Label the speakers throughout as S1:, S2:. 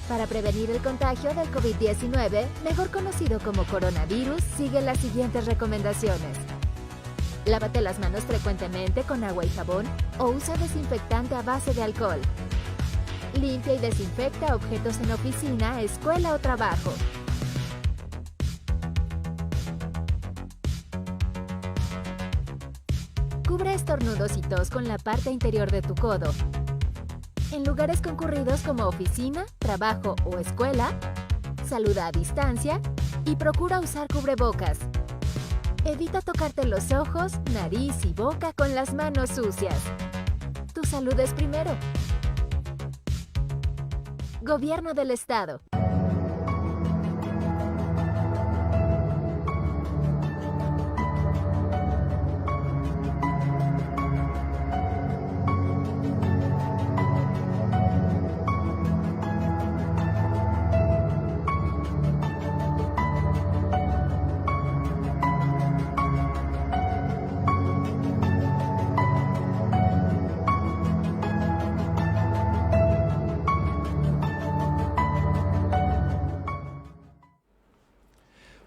S1: Para prevenir el contagio del COVID-19, mejor conocido como coronavirus, sigue las siguientes recomendaciones. Lávate las manos frecuentemente con agua y jabón o usa desinfectante a base de alcohol. Limpia y desinfecta objetos en oficina, escuela o trabajo. Cubre estornudos y tos con la parte interior de tu codo. En lugares concurridos como oficina, trabajo o escuela, saluda a distancia y procura usar cubrebocas. Evita tocarte los ojos, nariz y boca con las manos sucias. Tu salud es primero. Gobierno del Estado.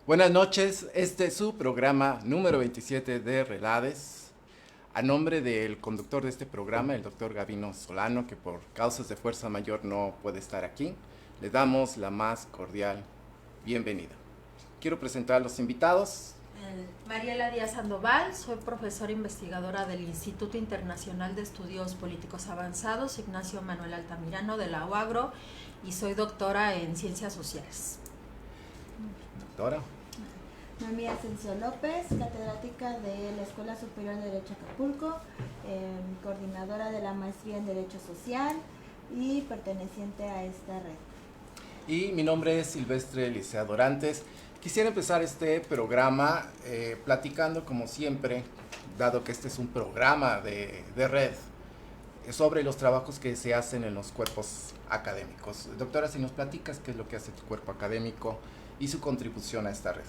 S2: Buenas noches, este es su programa número 27 de Relades. A nombre del conductor de este programa, el doctor Gabino Solano, que por causas de fuerza mayor no puede estar aquí, le damos la más cordial bienvenida. Quiero presentar a los invitados.
S3: Mariela Díaz Sandoval, soy profesora investigadora del Instituto Internacional de Estudios Políticos Avanzados, Ignacio Manuel Altamirano de la UAGRO, y soy doctora en Ciencias Sociales.
S2: Doctora.
S4: Noemí Asensio López, catedrática de la Escuela Superior de Derecho Acapulco, coordinadora de la maestría en Derecho Social y perteneciente a esta red.
S2: Y mi nombre es Silvestre Licea Dorantes. Quisiera empezar este programa platicando, como siempre, dado que este es un programa de red, sobre los trabajos que se hacen en los cuerpos académicos. Doctora, si nos platicas qué es lo que hace tu cuerpo académico y su contribución a esta red.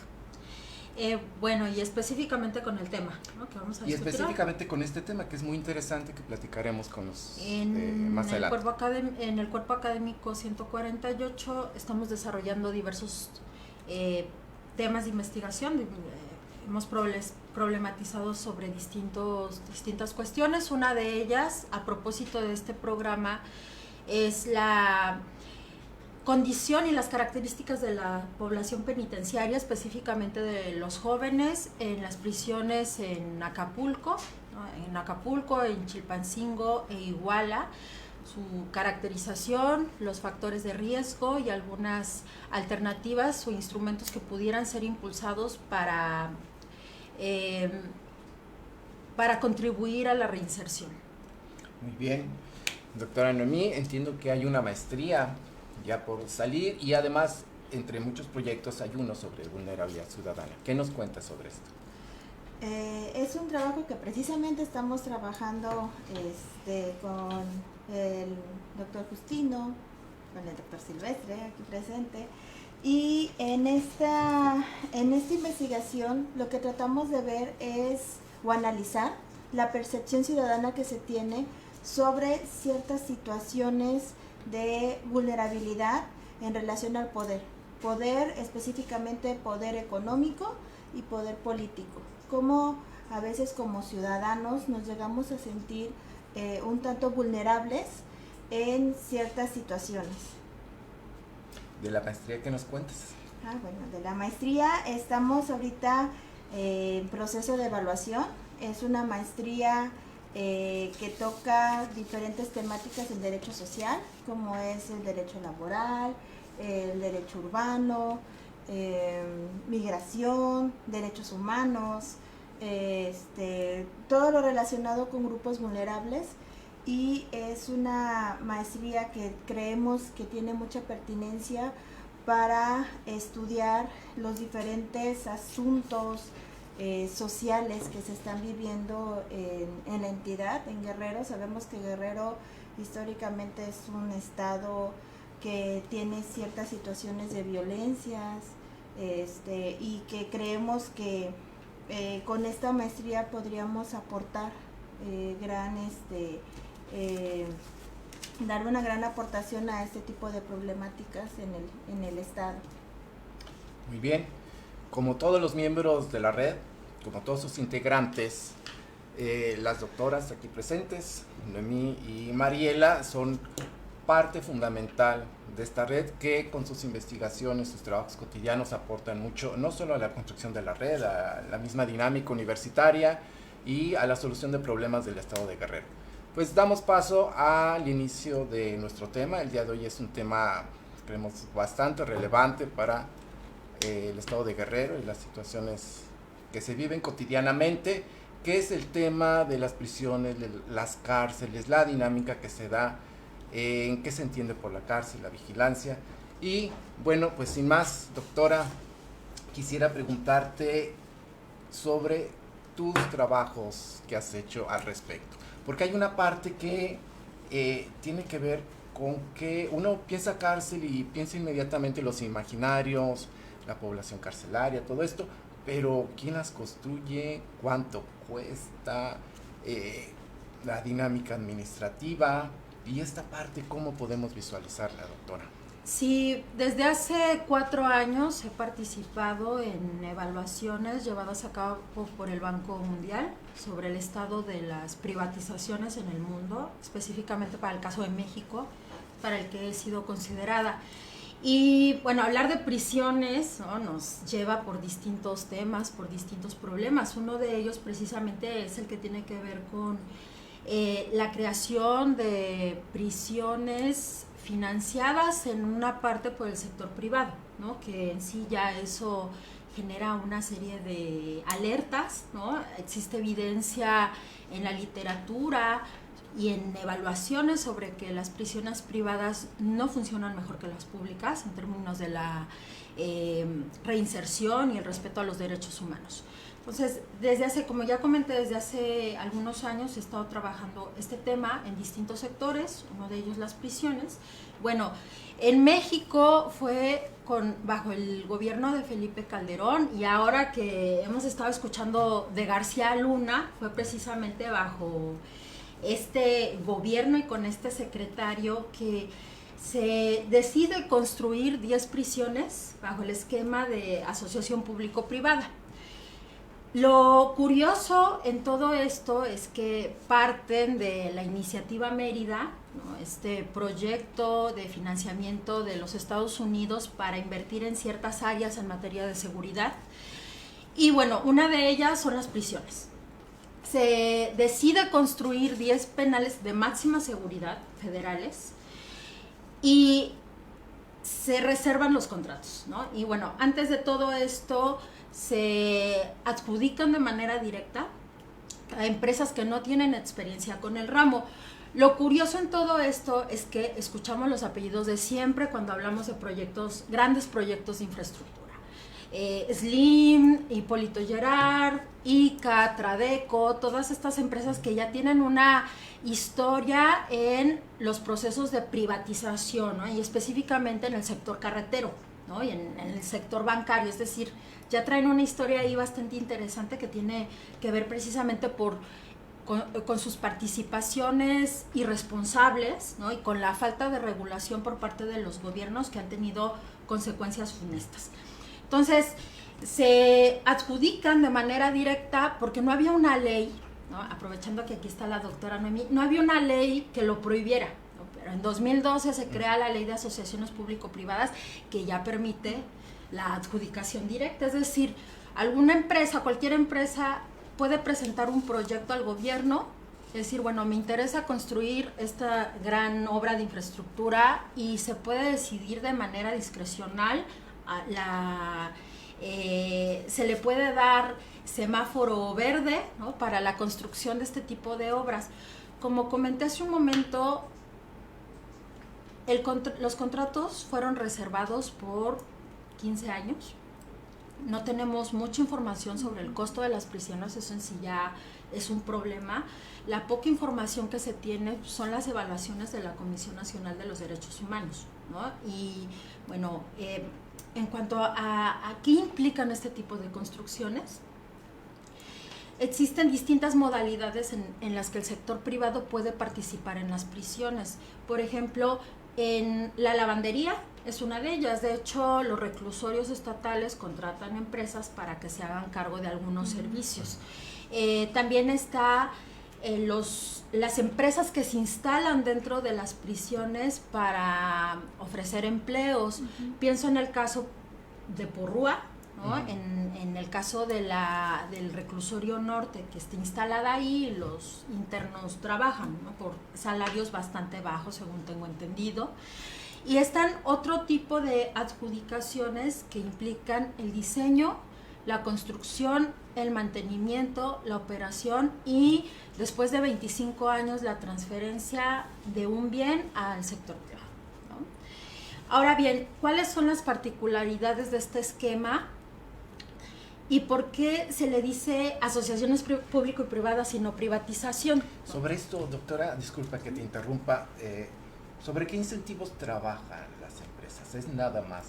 S3: Bueno, y específicamente con el tema, ¿no?, que vamos a discutir.
S2: Y específicamente con este tema, que es muy interesante, que platicaremos con los más
S3: en
S2: adelante.
S3: En el cuerpo académico 148 estamos desarrollando diversos temas de investigación. Hemos problematizado sobre distintas cuestiones. Una de ellas, a propósito de este programa, es la condición y las características de la población penitenciaria, específicamente de los jóvenes en las prisiones en Acapulco, ¿no?, en Chilpancingo e Iguala, su caracterización, los factores de riesgo y algunas alternativas o instrumentos que pudieran ser impulsados para contribuir a la reinserción.
S2: Muy bien. Doctora Noemí, entiendo que hay una maestría ya por salir y además entre muchos proyectos hay uno sobre vulnerabilidad ciudadana. ¿Qué nos cuentas sobre esto?
S4: Es un trabajo que precisamente estamos trabajando con el doctor Justino, con el doctor Silvestre aquí presente, y en esta investigación lo que tratamos de ver es o analizar la percepción ciudadana que se tiene sobre ciertas situaciones de vulnerabilidad en relación al poder específicamente poder económico y poder político. Cómo a veces como ciudadanos nos llegamos a sentir un tanto vulnerables en ciertas situaciones.
S2: ¿De la maestría qué nos cuentas?
S4: Bueno, de la maestría estamos ahorita en proceso de evaluación. Es una maestría que toca diferentes temáticas del derecho social, como es el derecho laboral, el derecho urbano, migración, derechos humanos, todo lo relacionado con grupos vulnerables, y es una maestría que creemos que tiene mucha pertinencia para estudiar los diferentes asuntos sociales que se están viviendo en la entidad, en Guerrero. Sabemos que Guerrero históricamente es un estado que tiene ciertas situaciones de violencias, y que creemos que con esta maestría podríamos aportar gran dar una gran aportación a este tipo de problemáticas en el Estado.
S2: Muy bien, como todos los miembros de la red, como todos sus integrantes, las doctoras aquí presentes, Noemí y Mariela, son parte fundamental de esta red que con sus investigaciones, sus trabajos cotidianos aportan mucho, no solo a la construcción de la red, a la misma dinámica universitaria y a la solución de problemas del estado de Guerrero. Pues damos paso al inicio de nuestro tema. El día de hoy es un tema, creemos, bastante relevante para el estado de Guerrero y las situaciones que se viven cotidianamente, que es el tema de las prisiones, de las cárceles, la dinámica que se da, en qué se entiende por la cárcel, la vigilancia. Y bueno, pues sin más, doctora, quisiera preguntarte sobre tus trabajos que has hecho al respecto, porque hay una parte que tiene que ver con que uno piensa cárcel y piensa inmediatamente en los imaginarios, la población carcelaria, todo esto, pero ¿quién las construye? ¿Cuánto cuesta? La dinámica administrativa y esta parte, ¿cómo podemos visualizarla, doctora?
S3: Sí, desde hace 4 años he participado en evaluaciones llevadas a cabo por el Banco Mundial sobre el estado de las privatizaciones en el mundo, específicamente para el caso de México, para el que he sido considerada. Y bueno, hablar de prisiones, ¿no?, nos lleva por distintos temas, por distintos problemas. Uno de ellos precisamente es el que tiene que ver con la creación de prisiones financiadas en una parte por el sector privado, ¿no?, que en sí ya eso genera una serie de alertas, ¿no? Existe evidencia en la literatura y en evaluaciones sobre que las prisiones privadas no funcionan mejor que las públicas en términos de la reinserción y el respeto a los derechos humanos. Entonces, como ya comenté, desde hace algunos años he estado trabajando este tema en distintos sectores, uno de ellos las prisiones. Bueno, en México fue bajo el gobierno de Felipe Calderón, y ahora que hemos estado escuchando de García Luna, fue precisamente bajo este gobierno y con este secretario que se decide construir 10 prisiones bajo el esquema de asociación público-privada. Lo curioso en todo esto es que parten de la iniciativa Mérida, ¿no?, este proyecto de financiamiento de los Estados Unidos para invertir en ciertas áreas en materia de seguridad. Y bueno, una de ellas son las prisiones. Se decide construir 10 penales de máxima seguridad federales y se reservan los contratos, ¿no? Y bueno, antes de todo esto se adjudican de manera directa a empresas que no tienen experiencia con el ramo. Lo curioso en todo esto es que escuchamos los apellidos de siempre cuando hablamos de proyectos, grandes proyectos de infraestructura. Slim, Hipólito Gerard, ICA, Tradeco, todas estas empresas que ya tienen una historia en los procesos de privatización, ¿no?, y específicamente en el sector carretero, ¿no?, y en el sector bancario, es decir, ya traen una historia ahí bastante interesante que tiene que ver precisamente con sus participaciones irresponsables, ¿no?, y con la falta de regulación por parte de los gobiernos que han tenido consecuencias funestas. Entonces, se adjudican de manera directa porque no había una ley, ¿no?, aprovechando que aquí está la doctora Noemí, no había una ley que lo prohibiera, ¿no?, pero en 2012 se crea la ley de asociaciones público-privadas que ya permite la adjudicación directa, es decir, alguna empresa, cualquier empresa puede presentar un proyecto al gobierno, es decir, bueno, me interesa construir esta gran obra de infraestructura y se puede decidir de manera discrecional, se le puede dar semáforo verde, ¿no?, para la construcción de este tipo de obras. Como comenté hace un momento, los contratos fueron reservados por 15 años. No tenemos mucha información sobre el costo de las prisiones, eso en sí ya es un problema. La poca información que se tiene son las evaluaciones de la Comisión Nacional de los Derechos Humanos, ¿no? Y bueno, en cuanto a qué implican este tipo de construcciones, existen distintas modalidades en las que el sector privado puede participar en las prisiones. Por ejemplo, en la lavandería es una de ellas. De hecho, los reclusorios estatales contratan empresas para que se hagan cargo de algunos servicios. También está las empresas que se instalan dentro de las prisiones para ofrecer empleos. Pienso en el caso de Porrúa, ¿no? En el caso del reclusorio norte, que está instalada ahí, los internos trabajan, ¿no? Por salarios bastante bajos, según tengo entendido. Y están otro tipo de adjudicaciones que implican el diseño, la construcción, el mantenimiento, la operación y después de 25 años la transferencia de un bien al sector privado, ¿no? Ahora bien, ¿cuáles son las particularidades de este esquema? ¿Y por qué se le dice asociaciones público y privadas y no privatización?
S2: Sobre esto, doctora, disculpa que te interrumpa, ¿sobre qué incentivos trabajan las empresas? ¿Es nada más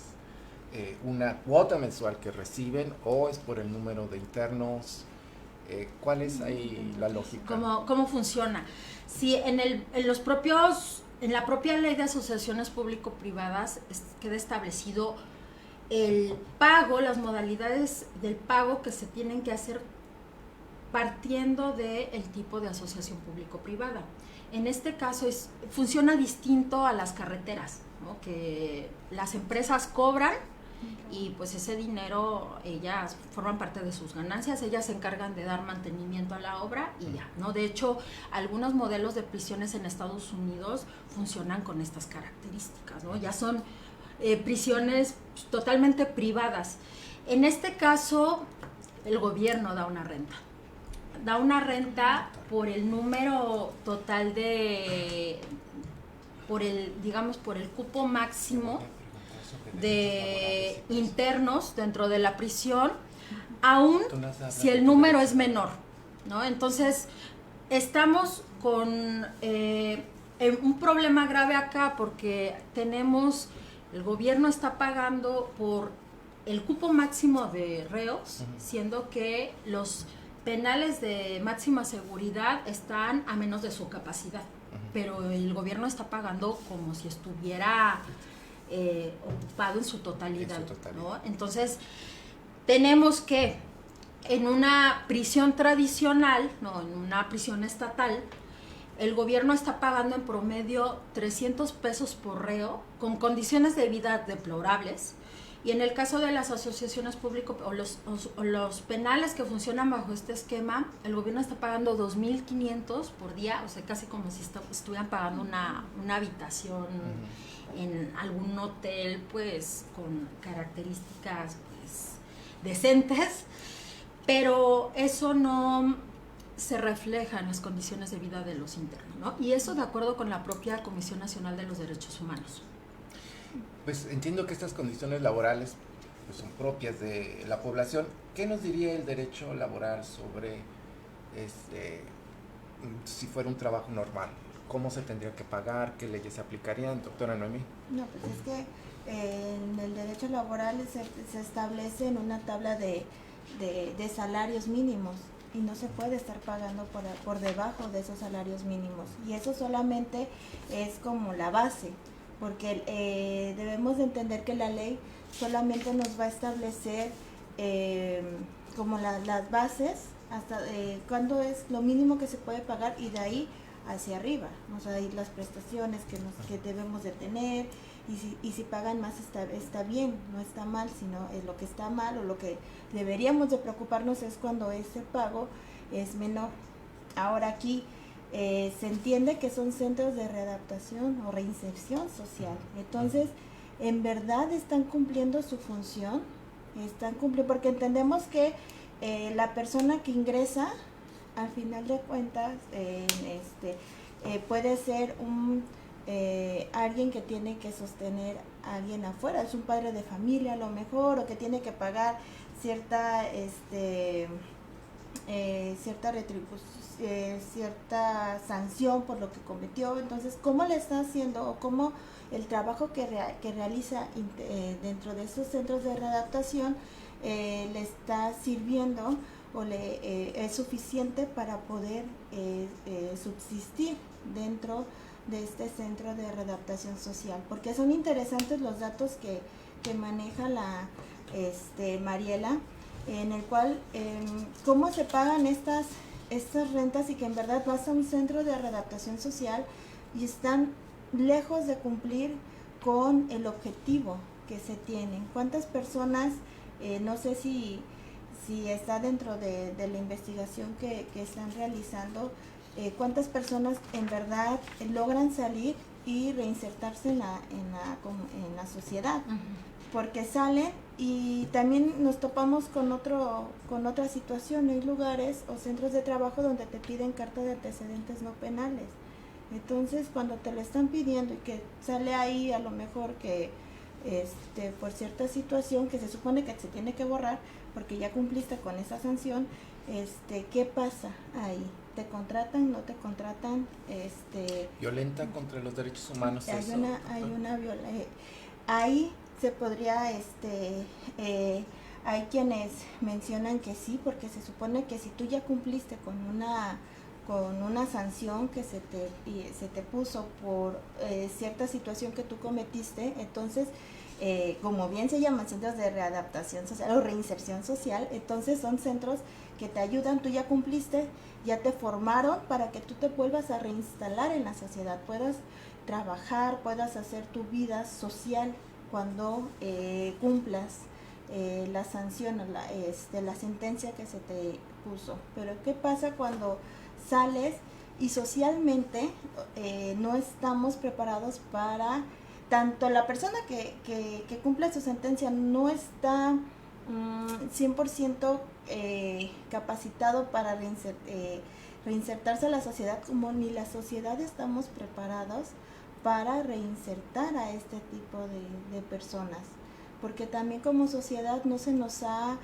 S2: una cuota mensual que reciben o es por el número de internos? ¿Cuál es ahí la lógica?
S3: ¿Cómo funciona? Si en la propia ley de asociaciones público-privadas queda establecido el pago, las modalidades del pago que se tienen que hacer partiendo del tipo de asociación público-privada. En este caso funciona distinto a las carreteras, ¿no? Que las empresas cobran y pues ese dinero ellas forman parte de sus ganancias, ellas se encargan de dar mantenimiento a la obra y ya, ¿no? De hecho, algunos modelos de prisiones en Estados Unidos funcionan con estas características, ¿no? Ya son prisiones totalmente privadas. En este caso, el gobierno da una renta por el número total por el cupo máximo de internos dentro de la prisión, aun si el número es menor, ¿no? Entonces, estamos con un problema grave acá porque el gobierno está pagando por el cupo máximo de reos, siendo que los penales de máxima seguridad están a menos de su capacidad, pero el gobierno está pagando como si estuviera ocupado en su totalidad, ¿no? Entonces, tenemos que en una prisión tradicional, no, en una prisión estatal, el gobierno está pagando en promedio 300 pesos por reo, con condiciones de vida deplorables, y en el caso de las asociaciones públicas o los penales que funcionan bajo este esquema, el gobierno está pagando 2.500 por día, o sea, casi como si estuvieran pagando una habitación en algún hotel, pues, con características, pues, decentes, pero eso no se refleja en las condiciones de vida de los internos, ¿no? Y eso de acuerdo con la propia Comisión Nacional de los Derechos Humanos.
S2: Pues entiendo que estas condiciones laborales pues, son propias de la población. ¿Qué nos diría el derecho laboral sobre si fuera un trabajo normal? ¿Cómo se tendría que pagar? ¿Qué leyes se aplicarían, doctora Noemí?
S4: No, pues es que en el derecho laboral se establece en una tabla de salarios mínimos y no se puede estar pagando por debajo de esos salarios mínimos. Y eso solamente es como la base, porque debemos de entender que la ley solamente nos va a establecer como las bases hasta cuándo es lo mínimo que se puede pagar y de ahí hacia arriba, o sea, y las prestaciones que debemos de tener y si pagan más está bien, no está mal, sino lo que está mal o lo que deberíamos de preocuparnos es cuando ese pago es menor. Ahora aquí se entiende que son centros de readaptación o reinserción social, entonces en verdad están cumpliendo su función, porque entendemos que la persona que ingresa al final de cuentas puede ser alguien que tiene que sostener a alguien afuera, es un padre de familia a lo mejor, o que tiene que pagar cierta cierta sanción por lo que cometió. Entonces, ¿cómo le está haciendo o cómo el trabajo que realiza dentro de esos centros de readaptación le está sirviendo es suficiente para poder subsistir dentro de este centro de readaptación social, porque son interesantes los datos que maneja la Mariela, en el cual cómo se pagan estas rentas y que en verdad vas a un centro de readaptación social y están lejos de cumplir con el objetivo que se tienen. ¿Cuántas personas, no sé si está dentro de la investigación que están realizando, cuántas personas en verdad logran salir y reinsertarse en la sociedad? Porque salen y también nos topamos con otra situación. Hay lugares o centros de trabajo donde te piden carta de antecedentes no penales. Entonces, cuando te lo están pidiendo y que sale ahí a lo mejor que por cierta situación que se supone que se tiene que borrar porque ya cumpliste con esa sanción, ¿qué pasa ahí? ¿Te contratan, no te contratan?
S2: ¿Violentan contra los derechos humanos?
S4: Ahí se podría, hay quienes mencionan que sí, porque se supone que si tú ya cumpliste con una sanción que se te puso por cierta situación que tú cometiste, entonces, como bien se llaman centros de readaptación social o reinserción social, entonces son centros que te ayudan, tú ya cumpliste, ya te formaron para que tú te vuelvas a reinstalar en la sociedad, puedas trabajar, puedas hacer tu vida social cuando cumplas la sanción, la sentencia que se te puso. Pero ¿qué pasa cuando sales y socialmente no estamos preparados para, tanto la persona que cumple su sentencia no está 100% capacitado para reinsertarse a la sociedad, como ni la sociedad estamos preparados para reinsertar a este tipo de personas, porque también como sociedad no se nos ha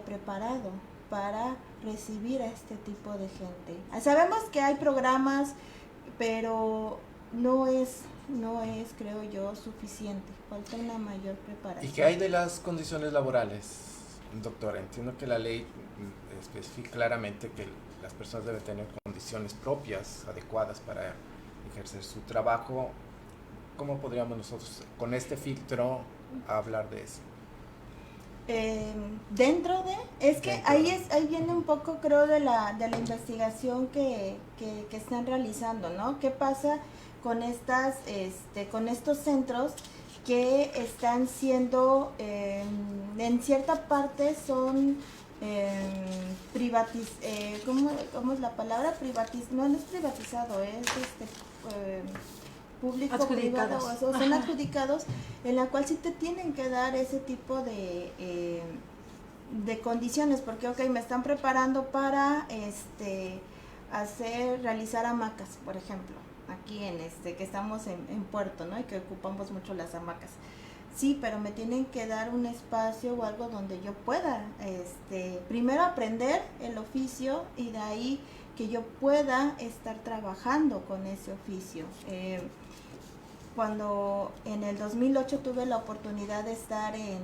S4: preparado para recibir a este tipo de gente. Sabemos que hay programas, pero no es, creo yo, suficiente. Falta una mayor preparación.
S2: ¿Y qué hay de las condiciones laborales, doctora? Entiendo que la ley especifica claramente que las personas deben tener condiciones propias, adecuadas para ejercer su trabajo. ¿Cómo podríamos nosotros, con este filtro, hablar de eso?
S4: Ahí viene un poco, creo, de la investigación que están realizando, ¿no? ¿Qué pasa con con estos centros que están siendo, en cierta parte son ¿cómo es la palabra? No es privatizado, es público
S3: adjudicados.
S4: Privado, o son adjudicados, en la cual sí te tienen que dar ese tipo de condiciones, porque me están preparando para realizar hamacas, por ejemplo, aquí que estamos en Puerto, ¿no? Y que ocupamos mucho las hamacas. Sí, pero me tienen que dar un espacio o algo donde yo pueda primero aprender el oficio y de ahí que yo pueda estar trabajando con ese oficio. Cuando en el 2008 tuve la oportunidad de estar en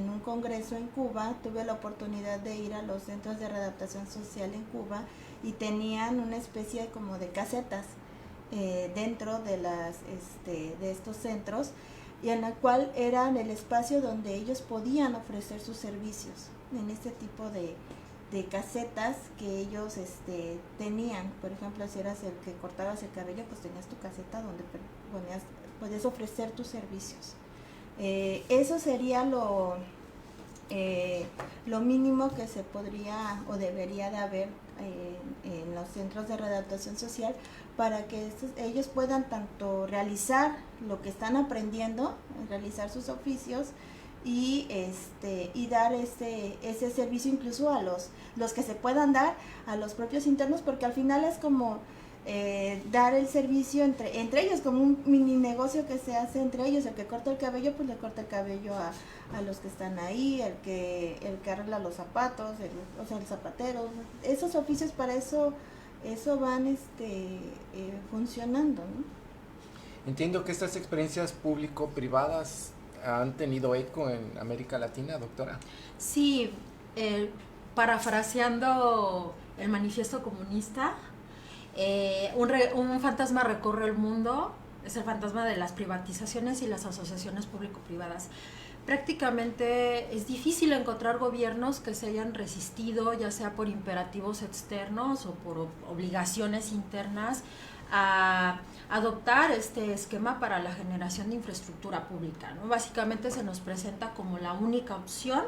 S4: un congreso en Cuba, tuve la oportunidad de ir a los centros de readaptación social en Cuba y tenían una especie como de casetas dentro de estos centros, y en la cual eran el espacio donde ellos podían ofrecer sus servicios en este tipo de casetas que ellos tenían. Por ejemplo, si eras el que cortabas el cabello, pues tenías tu caseta donde podías ofrecer tus servicios. Eso sería lo mínimo que se podría o debería de haber en los centros de readaptación social, para que ellos puedan tanto realizar lo que están aprendiendo, realizar sus oficios, y dar ese servicio incluso a los que se puedan dar a los propios internos, porque al final es como dar el servicio entre ellos, como un mini negocio que se hace entre ellos. El que corta el cabello, pues le corta el cabello a los que están ahí, el que arregla los zapatos, el zapatero. Esos oficios, para eso van funcionando, ¿no?
S2: Entiendo que estas experiencias público-privadas han tenido eco en América Latina, doctora.
S3: Sí, parafraseando el manifiesto comunista, un fantasma recorre el mundo, es el fantasma de las privatizaciones y las asociaciones público-privadas. Prácticamente es difícil encontrar gobiernos que se hayan resistido, ya sea por imperativos externos o por obligaciones internas, a adoptar este esquema para la generación de infraestructura pública, ¿no? Básicamente se nos presenta como la única opción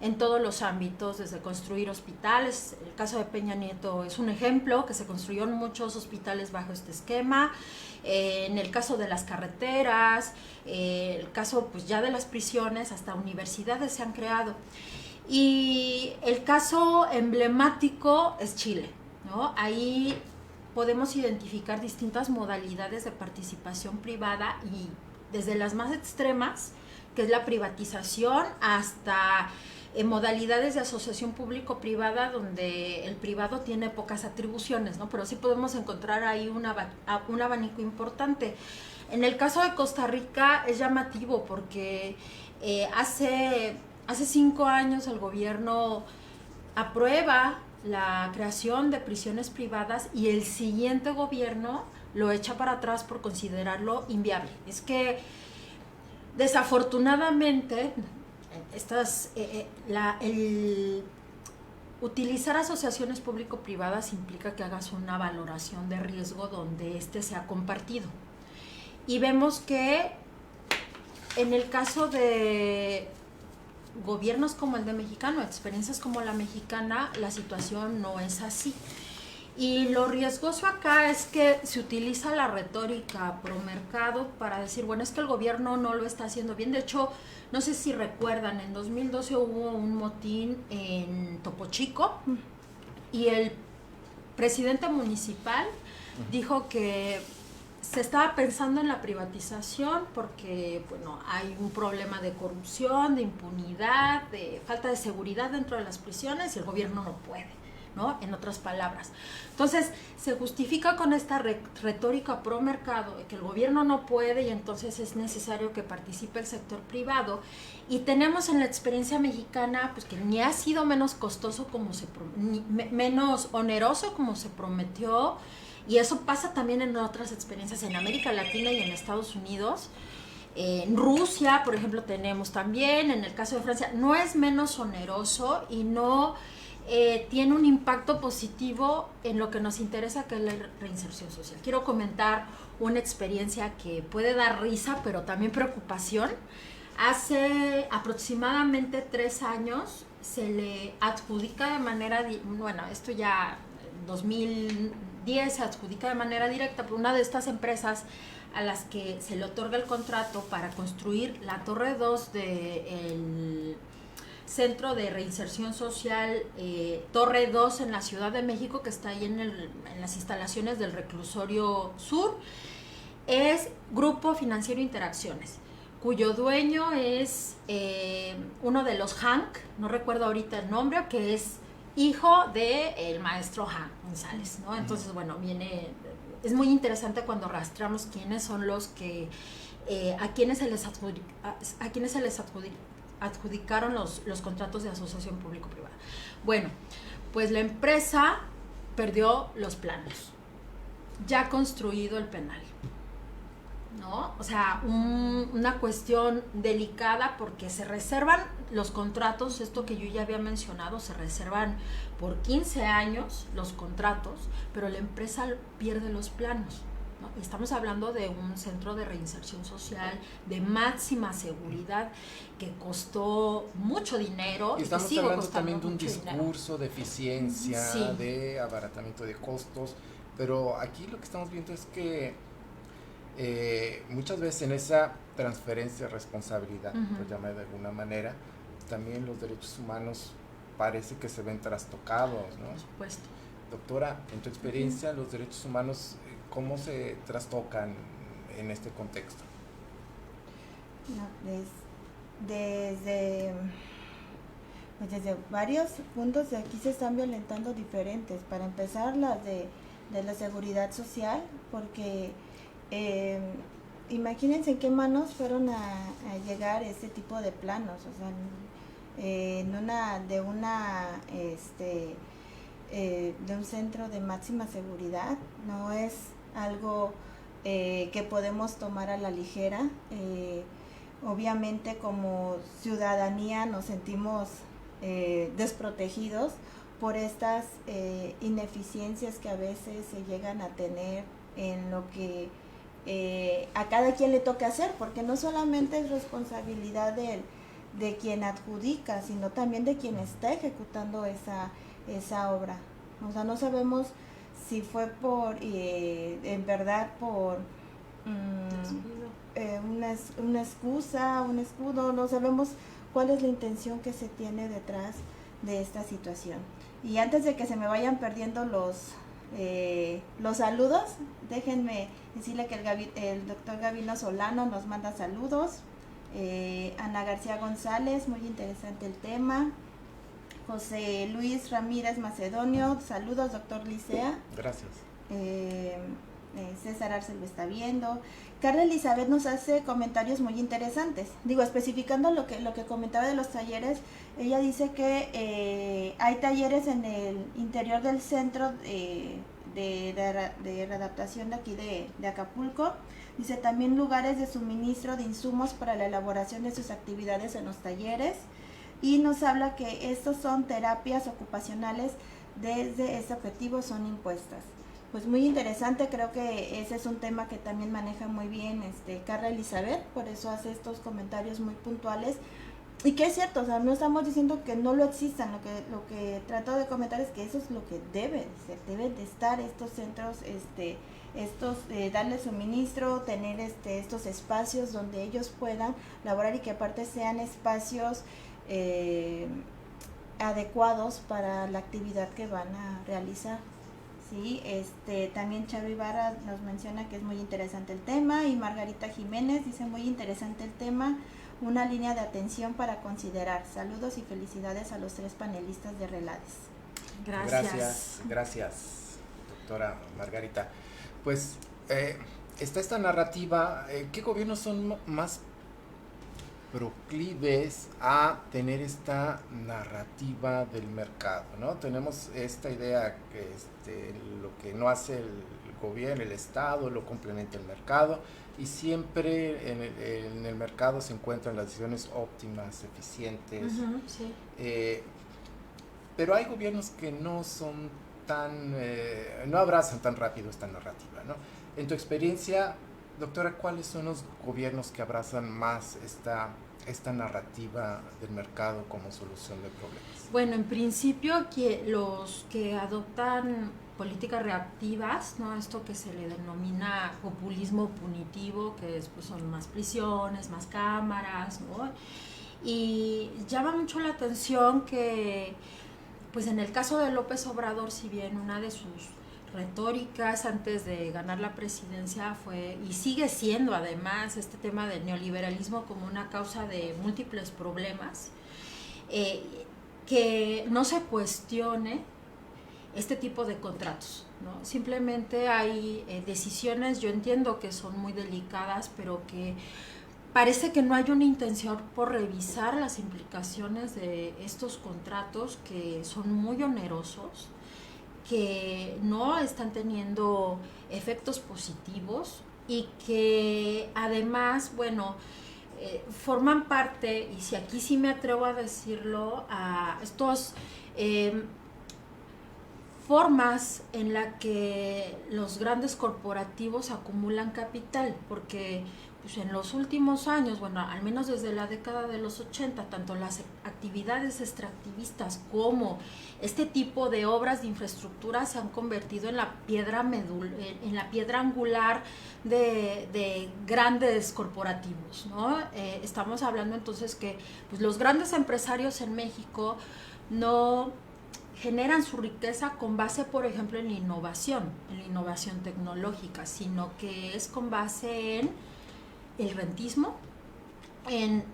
S3: en todos los ámbitos, desde construir hospitales. El caso de Peña Nieto es un ejemplo, que se construyeron muchos hospitales bajo este esquema. En el caso de las carreteras, el caso pues ya de las prisiones, hasta universidades se han creado. Y el caso emblemático es Chile, ¿no? Ahí podemos identificar distintas modalidades de participación privada, y desde las más extremas, que es la privatización, hasta modalidades de asociación público-privada donde el privado tiene pocas atribuciones, ¿no? Pero sí podemos encontrar ahí un abanico importante. En el caso de Costa Rica es llamativo porque hace 5 años el gobierno aprueba la creación de prisiones privadas y el siguiente gobierno lo echa para atrás por considerarlo inviable. Es que desafortunadamente utilizar asociaciones público-privadas implica que hagas una valoración de riesgo donde este sea compartido. Y vemos que en el caso de gobiernos como el de Mexicano, experiencias como la mexicana, la situación no es así. Y lo riesgoso acá es que se utiliza la retórica pro mercado para decir, bueno, es que el gobierno no lo está haciendo bien. De hecho, no sé si recuerdan, en 2012 hubo un motín en Topo Chico y el presidente municipal dijo que se estaba pensando en la privatización porque, bueno, hay un problema de corrupción, de impunidad, de falta de seguridad dentro de las prisiones y el gobierno no puede, ¿no? En otras palabras. Entonces, se justifica con esta retórica pro mercado de que el gobierno no puede y entonces es necesario que participe el sector privado. Y tenemos en la experiencia mexicana, pues que ni ha sido menos costoso menos oneroso como se prometió. Y eso pasa también en otras experiencias en América Latina y en Estados Unidos. En Rusia, por ejemplo, tenemos también, en el caso de Francia, no es menos oneroso y no tiene un impacto positivo en lo que nos interesa, que es la reinserción social. Quiero comentar una experiencia que puede dar risa, pero también preocupación. Hace aproximadamente 3 años se le adjudica de manera, bueno, esto ya 2010 se adjudica de manera directa por una de estas empresas a las que se le otorga el contrato para construir la Torre 2 del Centro de Reinserción Social Torre 2 en la Ciudad de México, que está ahí en las instalaciones del Reclusorio Sur. Es Grupo Financiero Interacciones, cuyo dueño es uno de los Hank, no recuerdo ahorita el nombre, que es hijo del maestro Hank González, ¿no? Entonces, bueno, es muy interesante cuando rastreamos quiénes son los que, a quienes se les adjudicaron los contratos de asociación público-privada. Bueno, pues la empresa perdió los planos, ya construido el penal, ¿no? O sea, una cuestión delicada porque se reservan los contratos, esto que yo ya había mencionado, se reservan por 15 años los contratos, pero la empresa pierde los planos, ¿no? Estamos hablando de un centro de reinserción social de máxima seguridad que costó mucho dinero.
S2: Y estamos hablando también de un discurso de eficiencia,
S3: sí,
S2: de abaratamiento de costos, pero aquí lo que estamos viendo es que muchas veces en esa transferencia de responsabilidad, por llamar de alguna manera, también los derechos humanos parece que se ven trastocados, ¿no?
S3: Por supuesto.
S2: Doctora, en tu experiencia, los derechos humanos, ¿cómo se trastocan en este contexto?
S4: No, desde varios puntos de aquí se están violentando diferentes. Para empezar, las de la seguridad social, porque imagínense en qué manos fueron a llegar este tipo de planos. O sea, de un centro de máxima seguridad. No es algo que podemos tomar a la ligera. Obviamente como ciudadanía nos sentimos desprotegidos por estas ineficiencias que a veces se llegan a tener en lo que a cada quien le toca hacer, porque no solamente es responsabilidad de quien adjudica, sino también de quien está ejecutando esa obra. O sea, no sabemos si fue en verdad por una excusa, un escudo, no sabemos cuál es la intención que se tiene detrás de esta situación. Y antes de que se me vayan perdiendo los saludos, déjenme decirle que el doctor Gabino Solano nos manda saludos. Ana García González, muy interesante el tema. José Luis Ramírez Macedonio, saludos doctor Licea.
S2: Gracias.
S4: César Arce lo está viendo. Carla Elizabeth nos hace comentarios muy interesantes. Digo, especificando lo que comentaba de los talleres, ella dice que hay talleres en el interior del centro de readaptación de aquí de Acapulco. Dice también lugares de suministro de insumos para la elaboración de sus actividades en los talleres. Y nos habla que estos son terapias ocupacionales desde ese objetivo son impuestas. Pues muy interesante, creo que ese es un tema que también maneja muy bien Carla Elizabeth, por eso hace estos comentarios muy puntuales. Y que es cierto, o sea, no estamos diciendo que no lo existan, lo que trato de comentar es que eso es lo que debe ser, deben de estar estos centros, darle suministro, tener estos espacios donde ellos puedan laborar y que aparte sean espacios adecuados para la actividad que van a realizar. Sí, también Chávez Ibarra nos menciona que es muy interesante el tema y Margarita Jiménez dice muy interesante el tema, una línea de atención para considerar. Saludos y felicidades a los 3 panelistas de Relades.
S2: Gracias, doctora Margarita. Pues está esta narrativa, ¿qué gobiernos son más proclives a tener esta narrativa del mercado, ¿no? Tenemos esta idea que lo que no hace el gobierno, el Estado, lo complementa el mercado y siempre en el mercado se encuentran las decisiones óptimas, eficientes.
S3: Uh-huh, sí.
S2: Pero hay gobiernos que no son no abrazan tan rápido esta narrativa, ¿no? En tu experiencia, doctora, ¿cuáles son los gobiernos que abrazan más esta narrativa del mercado como solución de problemas?
S3: Bueno, en principio los que adoptan políticas reactivas, ¿no? Esto que se le denomina populismo punitivo, que después son más prisiones, más cámaras, ¿no? Y llama mucho la atención que, pues en el caso de López Obrador, si bien una de sus retóricas antes de ganar la presidencia fue, y sigue siendo además, este tema del neoliberalismo como una causa de múltiples problemas, que no se cuestione este tipo de contratos, ¿no? Simplemente hay decisiones, yo entiendo que son muy delicadas, pero que parece que no hay una intención por revisar las implicaciones de estos contratos que son muy onerosos, que no están teniendo efectos positivos y que además, bueno, forman parte, y si aquí sí me atrevo a decirlo, a estos formas en la que los grandes corporativos acumulan capital, porque pues en los últimos años, bueno, al menos desde la década de los 80, tanto las actividades extractivistas como este tipo de obras de infraestructura se han convertido en la piedra angular de grandes corporativos, ¿no? Estamos hablando entonces que pues, los grandes empresarios en México no generan su riqueza con base, por ejemplo, en la innovación tecnológica, sino que es con base en el rentismo, en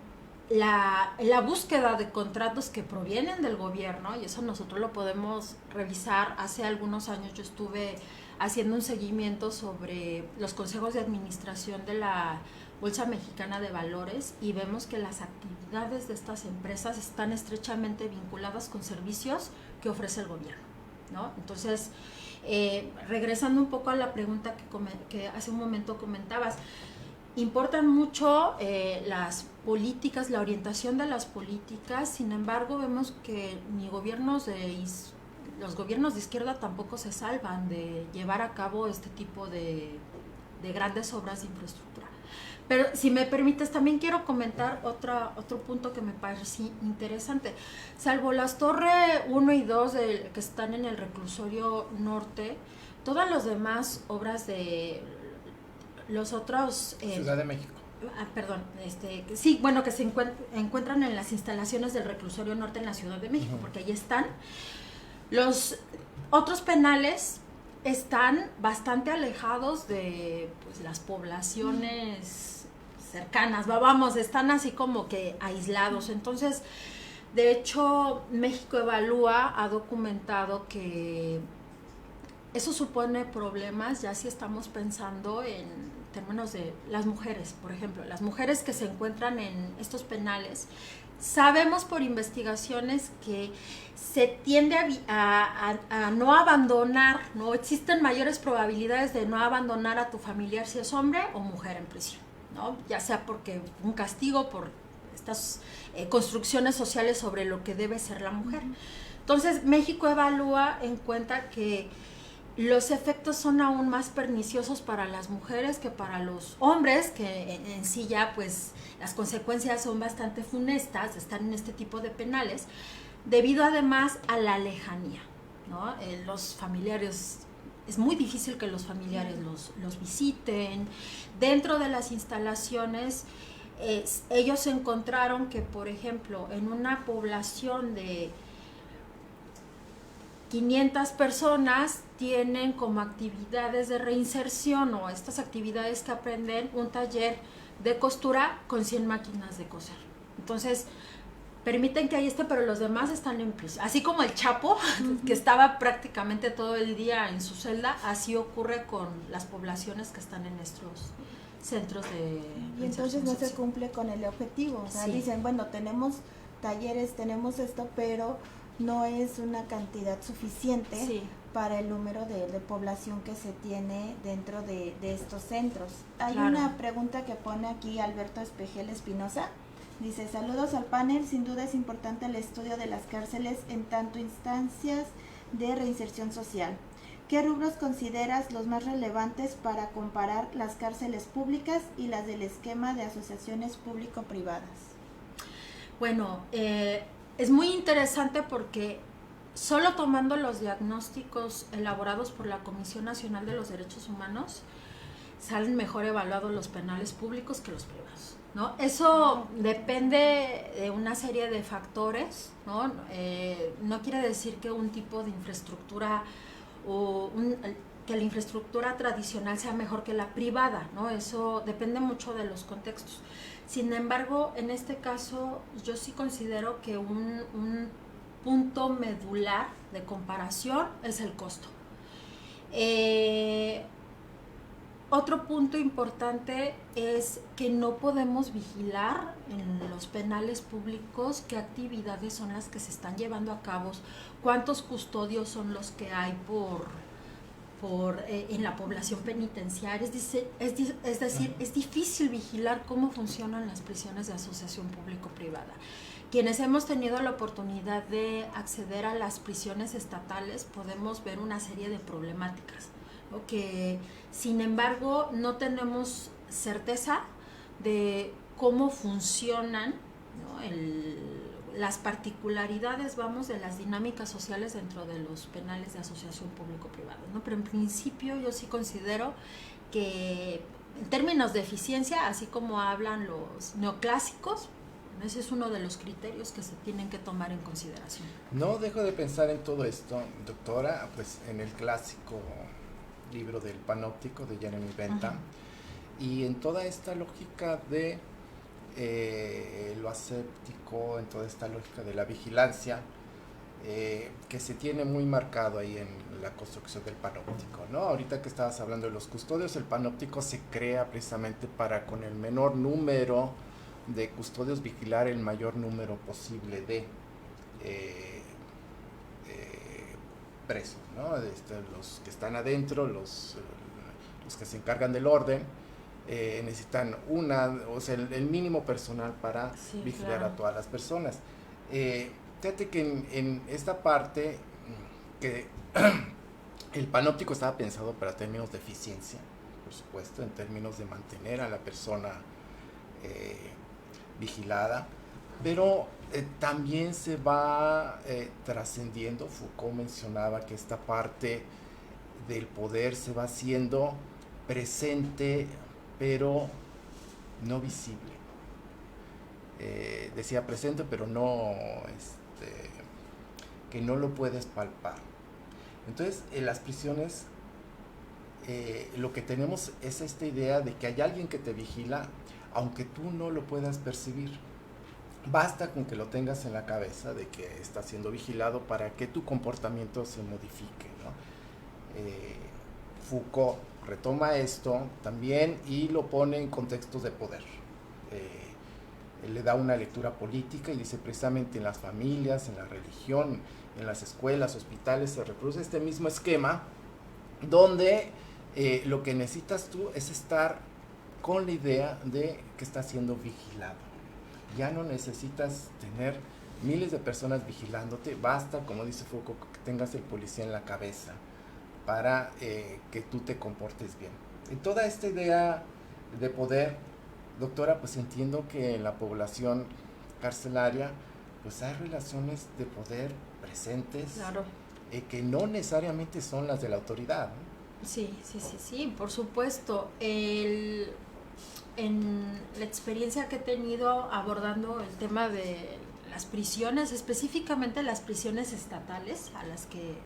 S3: la búsqueda de contratos que provienen del gobierno, y eso nosotros lo podemos revisar. Hace algunos años yo estuve haciendo un seguimiento sobre los consejos de administración de la Bolsa Mexicana de Valores y vemos que las actividades de estas empresas están estrechamente vinculadas con servicios que ofrece el gobierno, ¿no? Entonces, regresando un poco a la pregunta que hace un momento comentabas, importan mucho las políticas, la orientación de las políticas, sin embargo vemos que ni los gobiernos de izquierda tampoco se salvan de llevar a cabo este tipo de grandes obras de infraestructura. Pero si me permites, también quiero comentar otro punto que me parece interesante. Salvo las torres 1 y 2 que están en el reclusorio norte, todas las demás obras de los otros...
S2: Ciudad de México.
S3: Perdón, sí, bueno, que se encuentran en las instalaciones del reclusorio norte en la Ciudad de México, porque ahí están. Los otros penales están bastante alejados de pues, las poblaciones cercanas, vamos, están así como que aislados. Entonces, de hecho, México Evalúa ha documentado que eso supone problemas ya si estamos pensando en términos de las mujeres, por ejemplo, las mujeres que se encuentran en estos penales. Sabemos por investigaciones que se tiende a no abandonar, no existen mayores probabilidades de no abandonar a tu familiar si es hombre o mujer en prisión, ¿no? Ya sea porque un castigo por estas construcciones sociales sobre lo que debe ser la mujer. Entonces, México Evalúa en cuenta que los efectos son aún más perniciosos para las mujeres que para los hombres, que en sí ya pues las consecuencias son bastante funestas de estar en este tipo de penales, debido además a la lejanía, ¿no? Los familiares, es muy difícil que los familiares los visiten. Dentro de las instalaciones, ellos encontraron que, por ejemplo, en una población de 500 personas tienen como actividades de reinserción o estas actividades que aprenden un taller de costura con 100 máquinas de coser. Entonces, permiten que ahí esté, pero los demás están en prisión. Así como el Chapo, que estaba prácticamente todo el día en su celda, así ocurre con las poblaciones que están en estos centros de
S4: y entonces no se cumple con el objetivo. O sea, sí, dicen, bueno, tenemos talleres, tenemos esto, pero no es una cantidad suficiente, sí, para el número de población que se tiene dentro de estos centros. Hay claro, una pregunta que pone aquí Alberto Espejel Espinosa. Dice, saludos al panel, sin duda es importante el estudio de las cárceles en tanto instancias de reinserción social. ¿Qué rubros consideras los más relevantes para comparar las cárceles públicas y las del esquema de asociaciones público-privadas?
S3: Bueno, es muy interesante porque solo tomando los diagnósticos elaborados por la Comisión Nacional de los Derechos Humanos, salen mejor evaluados los penales públicos que los privados, ¿no? Eso depende de una serie de factores, ¿no? No quiere decir que un tipo de infraestructura que la infraestructura tradicional sea mejor que la privada, ¿no? Eso depende mucho de los contextos. Sin embargo, en este caso, yo sí considero que un punto medular de comparación es el costo. Otro punto importante es que no podemos vigilar en los penales públicos qué actividades son las que se están llevando a cabo, cuántos custodios son los que hay en la población penitenciaria. Es decir, es difícil vigilar cómo funcionan las prisiones de asociación público-privada. Quienes hemos tenido la oportunidad de acceder a las prisiones estatales podemos ver una serie de problemáticas, ¿no? Que sin embargo no tenemos certeza de cómo funcionan, ¿no? Las particularidades, vamos, de las dinámicas sociales dentro de los penales de asociación público-privada, ¿no? Pero en principio yo sí considero que en términos de eficiencia, así como hablan los neoclásicos, ese es uno de los criterios que se tienen que tomar en consideración.
S2: No dejo de pensar en todo esto, doctora, pues en el clásico libro del Panóptico de Jeremy Bentham, y en toda esta lógica de lo aséptico, en toda esta lógica de la vigilancia, que se tiene muy marcado ahí en la construcción del panóptico, ¿no? Ahorita que estabas hablando de los custodios, el panóptico se crea precisamente para, con el menor número de custodios, vigilar el mayor número posible de presos, ¿no? Los que están adentro, los que se encargan del orden, necesitan el mínimo personal para vigilar a todas las personas. Fíjate que en esta parte que el panóptico estaba pensado para términos de eficiencia, por supuesto, en términos de mantener a la persona vigilada, pero también se va trascendiendo. Foucault mencionaba que esta parte del poder se va haciendo presente, pero no visible. Decía presente, pero no, que no lo puedes palpar. Entonces, en las prisiones, lo que tenemos es esta idea de que hay alguien que te vigila, aunque tú no lo puedas percibir. Basta con que lo tengas en la cabeza de que está siendo vigilado para que tu comportamiento se modifique, ¿no? Foucault retoma esto también y lo pone en contextos de poder. Le da una lectura política y dice precisamente en las familias, en la religión, en las escuelas, hospitales, se reproduce este mismo esquema donde lo que necesitas tú es estar con la idea de que estás siendo vigilado. Ya no necesitas tener miles de personas vigilándote, basta, como dice Foucault, que tengas el policía en la cabeza para que tú te comportes bien. En toda esta idea de poder, doctora, pues entiendo que en la población carcelaria pues hay relaciones de poder presentes,
S3: Claro.
S2: Que no necesariamente son las de la autoridad, ¿no?
S3: Sí, por supuesto. En la experiencia que he tenido abordando el tema de las prisiones, específicamente las prisiones estatales a las que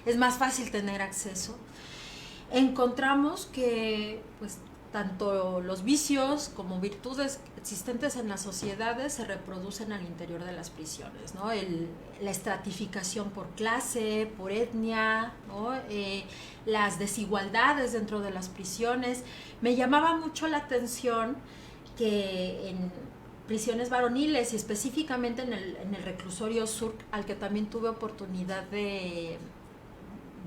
S3: es más fácil tener acceso, encontramos que pues tanto los vicios como virtudes existentes en las sociedades se reproducen al interior de las prisiones, ¿no? La estratificación por clase, por etnia, ¿no? Las desigualdades dentro de las prisiones. Me llamaba mucho la atención que en prisiones varoniles y específicamente en el reclusorio sur, al que también tuve oportunidad de